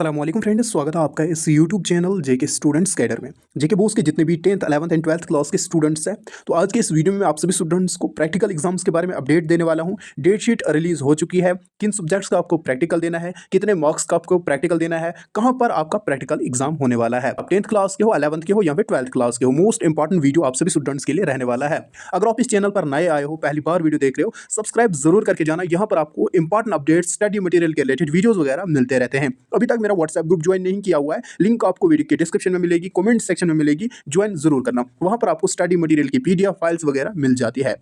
अस्सलामुअलैकुम फ्रेंड्स, स्वागत है आपका इस यूट्यूब चैनल जेके स्टूडेंट्स कैडर में। जेके बोस के जितने भी 10th 11th and 12th class के स्टूडेंट्स हैं, तो आज के इस वीडियो में आप सभी स्टूडेंट्स को प्रैक्टिकल एग्जाम्स के बारे में अपडेट देने वाला हूं। डेट शीट रिलीज हो चुकी है, किन सब्जेक्ट्स का आपको प्रैक्टिकल देना है, कितने मार्क्स का आपको प्रैक्टिकल देना है, कहाँ पर आपका प्रैक्टिकल एग्जाम होने वाला है। आप 10th क्लास के हो, 11th के हो या फिर 12th क्लास के हो, मोस्ट इंपॉर्टेंट वीडियो आप सभी स्टूडेंट्स के लिए रहने वाला है। अगर आप इस चैनल पर नए आए हो, पहली बार वीडियो देख रहे हो, सब्सक्राइब जरूर करके जाना। यहाँ पर आपको इंपॉर्टेंट अपडेट, स्टडी मटेरियल के रिलेटेड वीडियोस वगैरह मिलते रहते हैं। अभी तक मेरा व्हाट्सएप ग्रुप ज्वाइन नहीं किया हुआ है, लिंक आपको वीडियो के डिस्क्रिप्शन में मिलेगी, कमेंट सेक्शन में मिलेगी, ज्वाइन जरूर करना। वहां पर आपको स्टडी मटेरियल की पीडीएफ फाइल्स वगैरह मिल जाती है।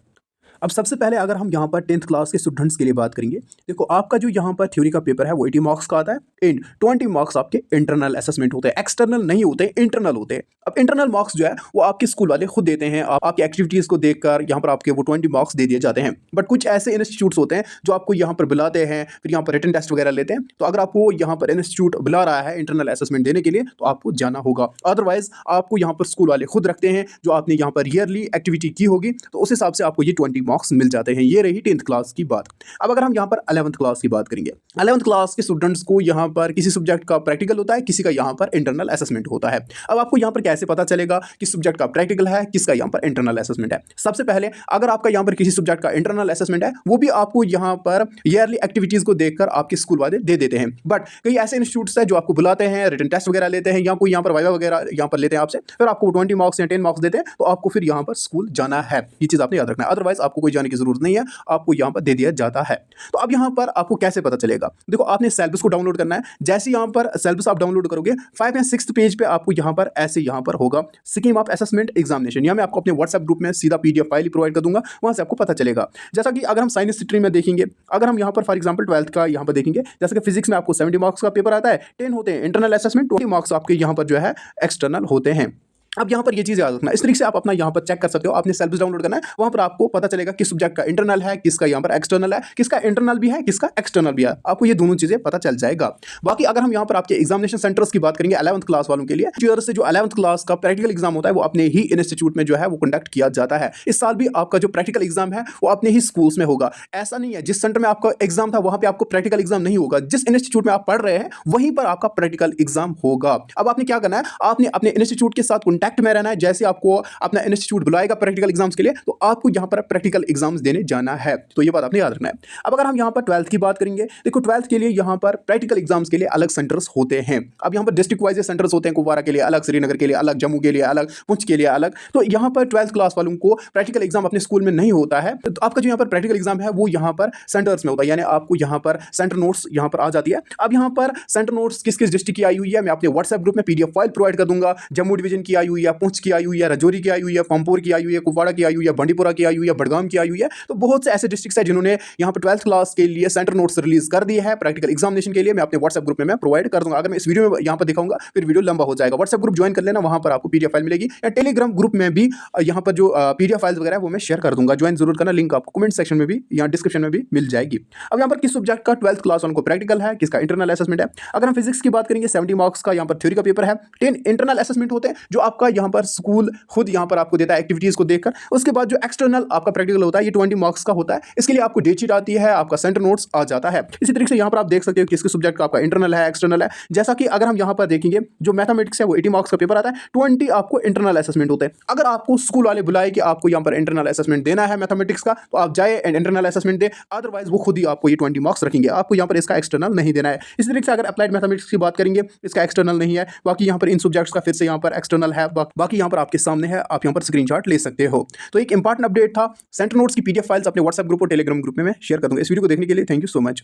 अब सबसे पहले अगर हम यहाँ पर 10th क्लास के स्टूडेंट्स के लिए बात करेंगे, देखो आपका जो यहाँ पर थ्योरी का पेपर है वो 80 मार्क्स का आता है एंड 20 मार्क्स आपके इंटरनल असेसमेंट होते हैं। एक्सटर्नल नहीं होते, इंटरनल होते हैं। अब इंटरनल मार्क्स जो है वो आपके स्कूल वाले खुद देते हैं, आपकी एक्टिविटीज़ को देखकर यहाँ पर आपके वो 20 मार्क्स दे दिए जाते हैं। बट कुछ ऐसे इंस्टीट्यूट्स होते हैं जो आपको यहाँ पर बुलाते हैं, फिर यहाँ पर रिटन टेस्ट वगैरह लेते हैं। तो अगर आपको यहाँ पर इंस्टीट्यूट बुला रहा है इंटरनल असेसमेंट देने के लिए, तो आपको जाना होगा। अदरवाइज आपको यहाँ पर स्कूल वाले खुद रखते हैं, जो आपने यहाँ पर ईयरली एक्टिविटी की होगी तो उस हिसाब से आपको ये 20 मार्क्स मिल जाते हैं। ये रही 10th क्लास की बात। अब अगर हम यहाँ पर 11th क्लास की बात करेंगे, 11th क्लास के स्टूडेंट्स को यहाँ पर किसी सब्जेक्ट का प्रैक्टिकल होता है, किसी का यहाँ पर इंटरनल असेसमेंट होता है। अब आपको यहाँ पर कैसे पता चलेगा किस सब्जेक्ट का प्रैक्टिकल है, किसका यहाँ पर इंटरनल असेसमेंट है? सबसे पहले अगर आपका यहाँ पर किसी सब्जेक्ट का इंटरनल असेसमेंट है, वो भी आपको यहाँ पर ईयरली एक्टिविटीज को देखकर आपके स्कूल वाले दे देते हैं। बट कई ऐसे इंस्टीट्यूट्स है जो आपको बुलाते हैं, रिटन टेस्ट वगैरह लेते हैं, या कोई यहाँ पर वाइवा वगैरह यहाँ पर लेते हैं आपसे, फिर आपको 20 मार्क्स या 10 मार्क्स देते हैं, तो आपको फिर यहाँ पर स्कूल जाना है। ये चीज़ आपने याद रखना है। अदरवाइज आपको कोई जाने की जरूरत नहीं है, आपको यहाँ पर दे दिया जाता है। तो अब यहाँ पर आपको कैसे पता चलेगा? देखो आपने सिलेबस को डाउनलोड करना है। जैसे यहाँ पर सिलेबस आप डाउनलोड करोगे, 5 या 6 पेज पे आपको यहाँ पर ऐसे यहाँ पर होगा स्कीम ऑफ असेसमेंट एग्जामिनेशन। यहाँ मैं आपको अपने व्हाट्सएप ग्रुप में सीधा पीडीएफ फाइल ही प्रोवाइड कर दूंगा, वहाँ से आपको पता चलेगा। जैसा कि अगर हम साइंस स्ट्रीम में देखेंगे, अगर हम यहाँ पर फॉर एग्जाम्पल 12th का यहाँ पर देखेंगे, जैसे कि फिजिक्स में आपको 70 मार्क्स का पेपर आता है, 10 होते हैं इंटरनल असेसमेंट, 20 मार्क्स आपके यहाँ पर जो है एक्सटर्नल होते हैं। अब यहाँ पर ये चीज़ याद रखना, इस तरीके से आप अपना यहाँ पर चेक कर सकते हो। आपने सिलेबस डाउनलोड करना है, वहाँ पर आपको पता चलेगा किस सब्जेक्ट का इंटरनल है, किसका यहाँ पर एक्सटर्नल है, किसका इंटरनल भी है, किसका एक्सटर्नल भी है। आपको ये दोनों चीज़ें पता चल जाएगा। बाकी अगर हम यहाँ पर आपके एग्जामिनेशन सेंटर्स की बात करेंगे 11th क्लास वालों के लिए, से जो 11th क्लास का प्रैक्टिकल एग्जाम होता है वो अपने ही इंस्टीट्यूट में जो है वो कंडक्ट किया जाता है। इस साल भी आपका जो प्रैक्टिकल एग्जाम है वो अपने ही स्कूल्स में होगा। ऐसा नहीं है जिस सेंटर में आपका एग्जाम था वहाँ पर आपको प्रैक्टिकल एग्जाम नहीं होगा। जिस इंस्टीट्यूट में आप पढ़ रहे हैं वहीं पर आपका प्रैक्टिकल एग्जाम होगा। अब आपने क्या करना है, आपने अपने इंस्टीट्यूट के साथ कॉन्टैक्ट में रहना है। जैसे आपको अपना इंस्टीट्यूट बुलाएगा प्रैक्टिकल एग्जाम्स के लिए, तो आपको यहां पर प्रैक्टिकल एग्जाम्स देने जाना है। तो ये बात आपने याद रखना है। अब अगर हम यहां पर 12th की बात करेंगे, देखो 12th के लिए यहां पर प्रैक्टिकल एग्जाम्स के लिए अलग सेंटर्स होते हैं। अब यहां पर डिस्ट्रिक्ट वाइज सेंटर्स होते हैं, कुपवारा के लिए अलग, श्रीनगर के लिए अलग, जम्मू के लिए अलग, पुंछ के लिए अलग। तो यहां पर 12th क्लास वालों को प्रैक्टिकल एग्जाम अपने स्कूल में नहीं होता है। तो आपका जो यहां पर प्रैक्टिकल एग्जाम है वो यहां पर सेंटर्स में होता है, यानी आपको यहां पर सेंटर नोट्स यहां पर आ जाती है। अब यहां पर सेंटर नोट्स किस किस डिस्ट्रिक्ट की आई हुई है मैं अपने व्हाट्सएप ग्रुप में पीडीएफ फाइल प्रोवाइड कर दूंगा। जम्मू डिवीजन की आई हुई है, पुंछ की आई हुई है, राजौरी की आई हुई है, पामपुर की आई हुई है, कुपवाड़ा की आई हुई है, बांडीपुरा की आई हुई है, बड़गाम की आई हुई है। तो बहुत से ऐसे डिस्ट्रिक्ट्स हैं जिन्होंने यहाँ पर 12th क्लास के लिए सेंटर नोट्स रिलीज कर दिए हैं प्रैक्टिकल एग्जामिनेशन के लिए। मैं अपने व्हाट्सएप ग्रुप में मैं प्रोवाइड कर दूंगा। अगर मैं इस वीडियो में यहाँ पर दिखाऊंगा फिर वीडियो लंबा हो जाएगा। व्हाट्सएप ग्रुप ज्वाइन कर लेना, वहाँ पर आपको पीडीएफ फाइल मिलेगी, या टेलीग्राम ग्रुप में भी यहाँ पर जो पीडीएफ फाइल्स वगैरह वो मैं शेयर कर दूंगा। ज्वाइन जरूर करना, लिंक आपको कमेंट सेक्शन में भी या डिस्क्रिप्शन में भी मिल जाएगी। अब यहाँ पर किस सब्जेक्ट का 12th क्लास वालों को प्रैक्टिकल है, किसका इंटरनल असेसमेंट है? अगर हम फिजिक्स की बात करेंगे 70 मार्क्स का यहाँ पर थ्योरी का पेपर है, 10 इंटरनल असेसमेंट होते हैं जो आपका यहाँ पर स्कूल खुद यहाँ पर आपको देता है एक्टिविटीज को देखकर। उसके बाद जो एक्सटर्नल आपका प्रैक्टिकल होता है ये 20 मार्क्स का होता है। इसके लिए आपको डेट शीट आती है, आपका सेंटर नोट्स आ जाता है। इसी तरीके से यहाँ पर आप देख सकते हो किसके सब्जेक्ट का आपका इंटरनल है, एक्सटर्नल है। जैसा कि अगर हम यहाँ पर देखेंगे जो मैथमेटिक्स है वो 80 मार्क्स का पेपर आता है, 20 आपको इंटरनल असेसमेंट होते हैं। अगर आपको स्कूल वाले बुलाए कि आपको यहाँ पर इंटरनल असेसमेंट देना है मैथमेटिक्स का, तो आप जाए and internal assessment they. Otherwise वो खुद ही आपको ये 20 मार्क्स रखेंगे, आपको यहाँ पर इसका एक्सटर्नल नहीं देना है। इसी तरीके से अगर अप्लाइड मैथमेटिक्स की बात करेंगे, इसका एक्सटर्नल नहीं है। बाकी यहाँ पर इन सब्जेक्ट्स का फिर से यहाँ पर एक्सटर्नल है। बाकी यहाँ पर आपके सामने है, आप यहाँ पर स्क्रीनशॉट ले सकते हो। तो एक इंपॉर्टेंट अपडेट था। सेंटर नोट्स की पीडीएफ फाइल्स अपने व्हाट्सएप ग्रुप और टेलीग्राम ग्रुप में मैं शेयर कर दूंगा। इस वीडियो को देखने के लिए थैंक यू सो मच।